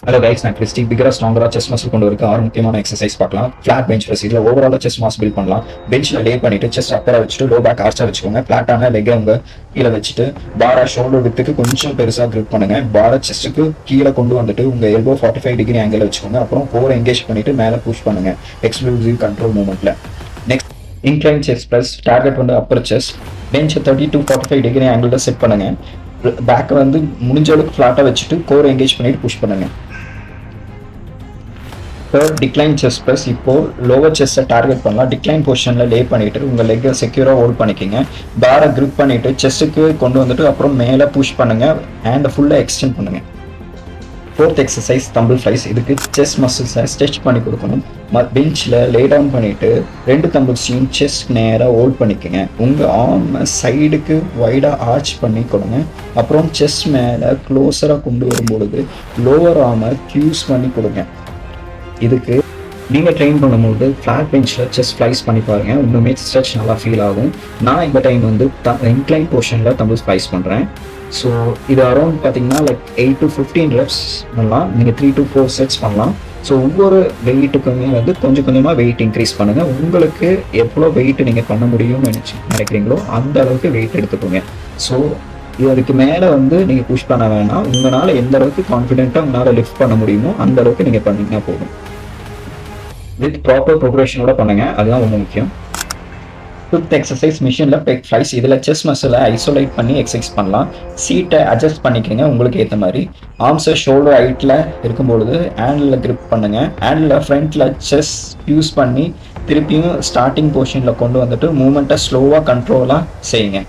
Hello guys, நான் Christie. பிகரா ஸ்ட்ராங்கரா chess muscle கொண்டு வரக்கு 6 முக்கியமான எக்ஸசைஸ் பார்க்கலாம். Flat bench press. இதில் ஓவராலாக செஸ் மாஸ் பில்ட் பண்ணலாம். பெஞ்சில் லே பண்ணிட்டு செஸ் அப்பராக வச்சுட்டு லோ பேக் ஆர்ச்சாக வச்சுக்கோங்க. ஃபிளாட்டான லெக்கை உங்க கீழே வச்சுட்டு பாரா ஷோல்டர் வித்துக்கு கொஞ்சம் பெருசாக கிரிப் பண்ணுங்க. பாரா செஸ்ட்டுக்கு கீழே கொண்டு வந்துட்டு உங்க எல்போ 45 டிகிரி ஆங்கிள் வச்சுக்கோங்க. அப்புறம் கோரை எங்கேஜ் பண்ணிட்டு மேலே புஷ் பண்ணுங்க எக்ஸ்க்ளூசிவ் கண்ட்ரோல் மூமெண்ட்ல. Next incline chest press. Target வந்து அப்பர் செஸ். பெஞ்சை 30 to 45 டிகிரி ஆங்கிளில் செட் பண்ணுங்க. பேக்கை வந்து முடிஞ்ச அளவுக்கு ஃபிளாட்டாக வச்சுட்டு கோரை எங்கேஜ் பண்ணிட்டு புஷ் பண்ணுங்க. Third decline chess press. இப்போ லோவர் செஸ்ஸை டார்கெட் பண்ணலாம். டிக்ளைன் பொசிஷனில் லே பண்ணிட்டு உங்கள் லெக்கை செக்யூராக ஹோல்ட் பண்ணிக்கோங்க. பாரை கிரிப் பண்ணிட்டு செஸ்ஸுக்கு கொண்டு வந்துட்டு அப்புறம் மேலே புஷ் பண்ணுங்க. ஹேண்டை ஃபுல்லாக எக்ஸ்டெண்ட் பண்ணுங்க. Fourth exercise tumble flies. இதுக்கு செஸ் மசில்ஸை ஸ்ட்ரெச் பண்ணி கொடுக்கணும். பெஞ்சில் லே டவுன் பண்ணிட்டு 2 தம்பிள்ஸையும் செஸ் நேராக ஹோல்ட் பண்ணிக்கோங்க. உங்கள் ஆர்மை சைடுக்கு வைடாக ஆர்ச் பண்ணி கொடுங்க. அப்புறம் செஸ் மேலே க்ளோஸராக கொண்டு வரும்பொழுது லோவர் ஆர்மை க்யூஸ் பண்ணி கொடுங்க. இதுக்கு நீங்கள் ட்ரெயின் பண்ணும்போது ஃப்ளாட் பெஞ்சில் செஸ் ஃப்ளைஸ் பண்ணி பாருங்கள். இன்னுமே ஸ்ட்ரெச் நல்லா ஃபீல் ஆகும். நான் இந்த டைம் வந்து இன்க்ளைன் போர்ஷனில் தம்பிள் ஃப்ளைஸ் பண்ணுறேன். ஸோ இது அரௌண்ட் பார்த்தீங்கன்னா லைக் 8 to 15 ரெப்ஸ் பண்ணலாம். நீங்கள் 3 to 4 செட்ஸ் பண்ணலாம். ஸோ ஒவ்வொரு வெயிட்டுக்குமே வந்து கொஞ்சம் கொஞ்சமாக வெயிட் இன்க்ரீஸ் பண்ணுங்கள். உங்களுக்கு எவ்வளோ வெயிட் நீங்கள் பண்ண முடியும்னு நினைக்கிறீங்களோ அந்த அளவுக்கு வெயிட் எடுத்துக்கோங்க. ஸோ இதுக்கு மேலே வந்து நீங்கள் புஷ் பண்ண வேணாம். உங்களால் எந்த அளவுக்கு கான்ஃபிடென்ட்டாக உங்களால் லிஃப்ட் பண்ண முடியுமோ அந்த அளவுக்கு நீங்கள் பண்ணிங்கன்னா போதும். வித் ப்ராப்பர் ப்ரோக்ரஷனோட பண்ணுங்க, அதுதான் ரொம்ப முக்கியம். Fifth exercise machine left leg flies. இதில் செஸ் மசிலை ஐசோலேட் பண்ணி எக்ஸசைஸ் பண்ணலாம். சீட்டை அட்ஜஸ்ட் பண்ணிக்கோங்க உங்களுக்கு ஏற்ற மாதிரி. ஆர்ம்ஸை ஷோல்டர் ஹைட்டில் இருக்கும்பொழுது ஹேண்டில் கிரிப் பண்ணுங்க. ஹேண்டில் ஃப்ரண்ட்டில் செஸ் யூஸ் பண்ணி திருப்பியும் ஸ்டார்டிங் பொசிஷனில் கொண்டு வந்துட்டு மூமெண்ட்டை ஸ்லோவாக கண்ட்ரோலாக செய்யுங்க.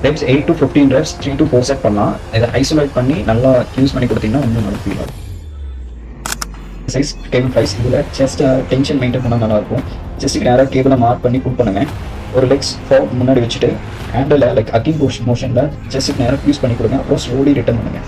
Reps 8 to 15 reps 3 to 4 set பண்ணலாம். இதை ஐசோலேட் பண்ணி நல்லா யூஸ் பண்ணி கொடுத்தீங்கன்னா இன்னும் நல்லா ஃபீல் ஆகும். Exercise cable flies. இதில் செஸ்ட் டென்ஷன் மெயின்டைன் பண்ணால் நல்லாயிருக்கும். செஸ்ட்டுக்கு நேராக கேபிளை மார்க் பண்ணி புல் பண்ணுங்க. ஒரு லெக்ஸ் முன்னாடி வச்சுட்டு ஹேண்டில் லைக் அக்கிங் மோஷனில் செஸ்ட்டுக்கு நேராக யூஸ் பண்ணி கொடுங்க. அப்புறம் ஸ்லோலி ரிட்டர்ன் பண்ணுங்க.